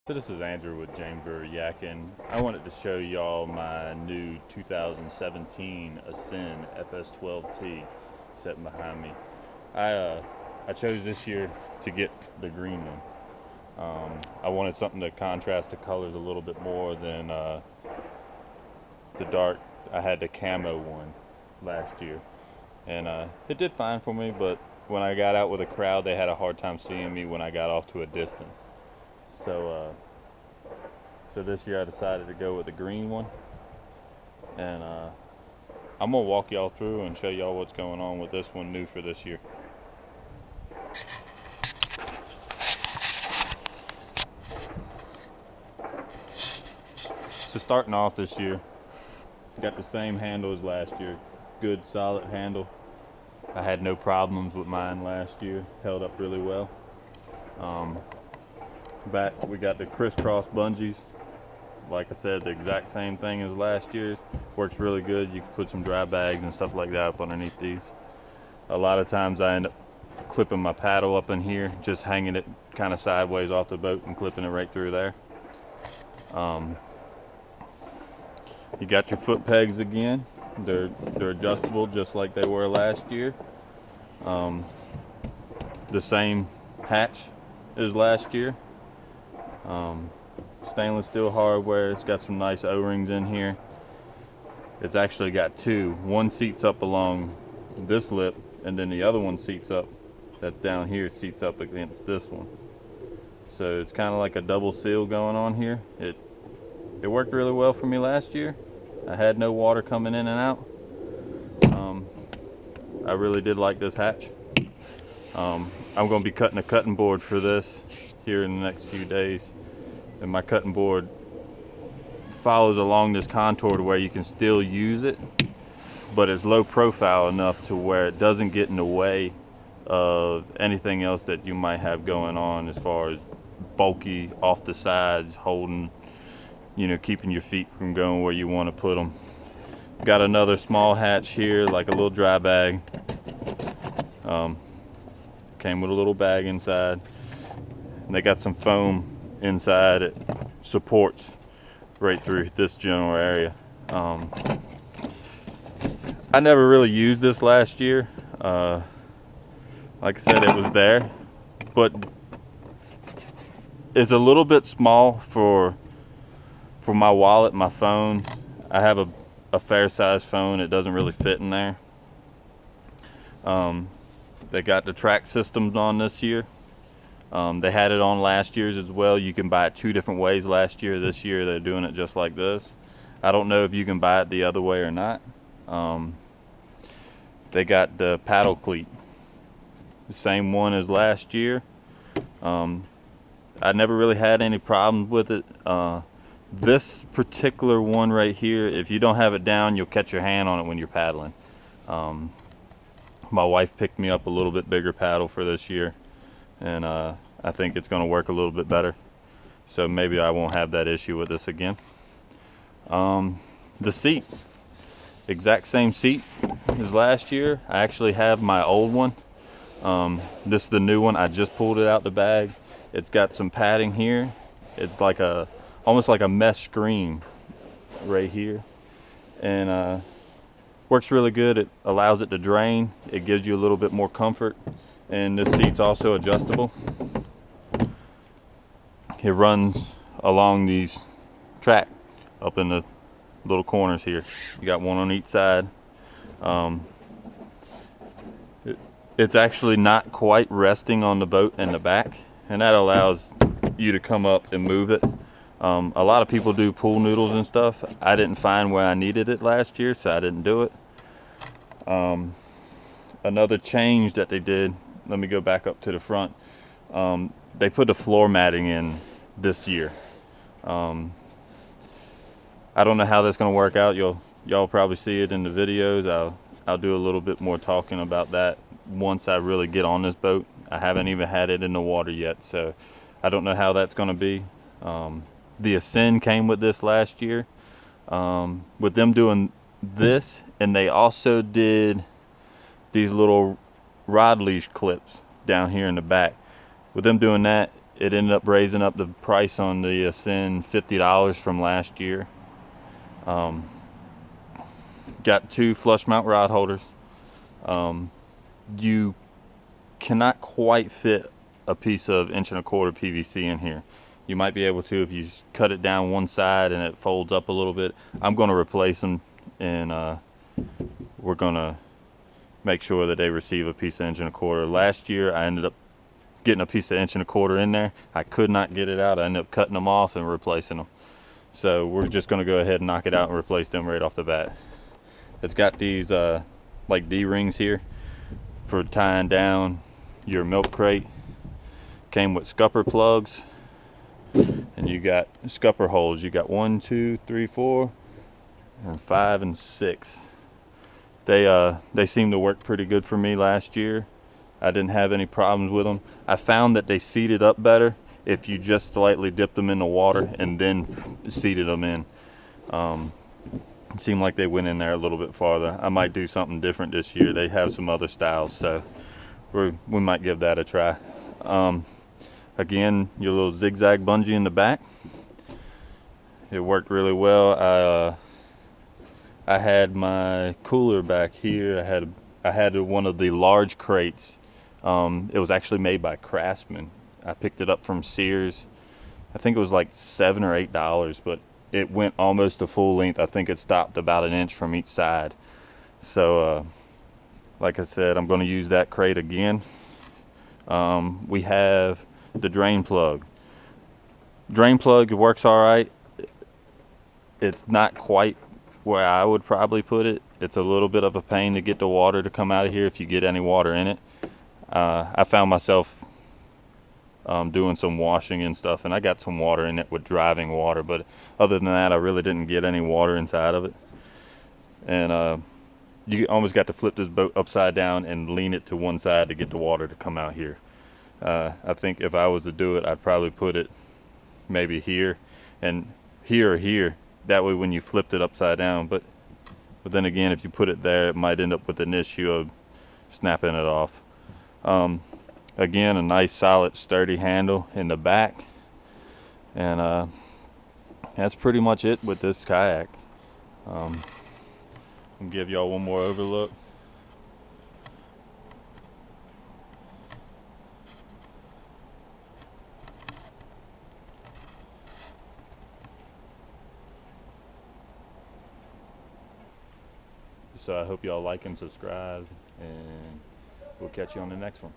So this is Andrew with James Yakin. I wanted to show y'all my new 2017 Ascend FS12t sitting behind me. I chose this year to get the green one. I wanted something to contrast the colors a little bit more than the dark. I had the camo one last year, and it did fine for me, but when I got out with a crowd, they had a hard time seeing me when I got off to a distance. So this year I decided to go with the green one, and I'm gonna walk y'all through and show y'all what's going on with this one new for this year. So starting off this year, got the same handle as last year. Good solid handle. I had no problems with mine last year. Held up really well. Back we got the crisscross bungees. Like I said, the exact same thing as last year's. Works really good. You can put some dry bags and stuff like that up underneath these. A lot of times I end up clipping my paddle up in here, just hanging it kind of sideways off the boat and clipping it right through there. You got your foot pegs again. They're adjustable just like they were last year. The same hatch as last year. Stainless steel hardware. It's got some nice O-rings in here. It's actually got two. One seats up along this lip, and then the other one seats up, that's down here, it seats up against this one. So it's kind of like a double seal going on here. It worked really well for me last year. I had no water coming in and out. I really did like this hatch. I'm going to be cutting a cutting board for this here in the next few days, and my cutting board follows along this contour to where you can still use it, but it's low profile enough to where it doesn't get in the way of anything else that you might have going on as far as bulky off the sides, holding, you know, keeping your feet from going where you want to put them. Got another small hatch here, like a little dry bag. Came with a little bag inside, and they got some foam inside. It supports right through this general area. I never really used this last year. Like I said, it was there, but it's a little bit small for my wallet, my phone. I have a fair size phone. It doesn't really fit in there. They got the track systems on this year. They had it on last year's as well. You can buy it two different ways last year. This year they're doing it just like this. I don't know if you can buy it the other way or not. They got the paddle cleat, the same one as last year. I never really had any problems with it. This particular one right here, if you don't have it down, you'll catch your hand on it when you're paddling. My wife picked me up a little bit bigger paddle for this year, and I think it's going to work a little bit better. So maybe I won't have that issue with this again. The seat, exact same seat as last year. I actually have my old one. This is the new one. I just pulled it out the bag. It's got some padding here. It's like almost like a mesh screen right here, and works really good. It allows it to drain. It gives you a little bit more comfort, and this seat's also adjustable. It runs along these track up in the little corners here. You got one on each side. It's actually not quite resting on the boat in the back, and that allows you to come up and move it. A lot of people do pool noodles and stuff. I didn't find where I needed it last year, so I didn't do it. Another change that they did, let me go back up to the front. They put the floor matting in this year. I don't know how that's going to work out. Y'all probably see it in the videos. I'll do a little bit more talking about that once I really get on this boat. I haven't even had it in the water yet, so I don't know how that's going to be. The Ascend came with this last year. With them doing this, and they also did these little rod leash clips down here in the back. With them doing that, it ended up raising up the price on the Ascend $50 from last year. Got 2 flush mount rod holders. You cannot quite fit a piece of 1.25 PVC in here. You might be able to if you cut it down one side and it folds up a little bit. I'm going to replace them, and we're going to make sure that they receive a piece of 1.25. Last year I ended up getting a piece of 1.25 in there. I could not get it out. I ended up cutting them off and replacing them. So we're just going to go ahead and knock it out and replace them right off the bat. It's got these like D-rings here for tying down your milk crate. Came with scupper plugs, and you got scupper holes. You got 1, 2, 3, 4, and 5 and 6. They seem to work pretty good for me last year. I didn't have any problems with them. I found that they seated up better if you just slightly dipped them in the water and then seated them in. It seemed like they went in there a little bit farther. I might do something different this year. They have some other styles, so we might give that a try. Again, your little zigzag bungee in the back. It worked really well. I had my cooler back here. I had one of the large crates. It was actually made by Craftsman. I picked it up from Sears. I think it was like $7 or $8, but it went almost to full length. I think it stopped about 1 inch from each side. So like I said, I'm going to use that crate again. We have the drain plug. Drain plug, it works all right. It's not quite where I would probably put it. It's a little bit of a pain to get the water to come out of here if you get any water in it. I found myself doing some washing and stuff, and I got some water in it with driving water, but other than that I really didn't get any water inside of it. And you almost got to flip this boat upside down and lean it to one side to get the water to come out here. I think if I was to do it, I'd probably put it maybe here and here or here. That way when you flipped it upside down, but then again, if you put it there, it might end up with an issue of snapping it off. Again, a nice solid sturdy handle in the back, and that's pretty much it with this kayak. I'll give y'all one more overlook. So I hope y'all like and subscribe, and we'll catch you on the next one.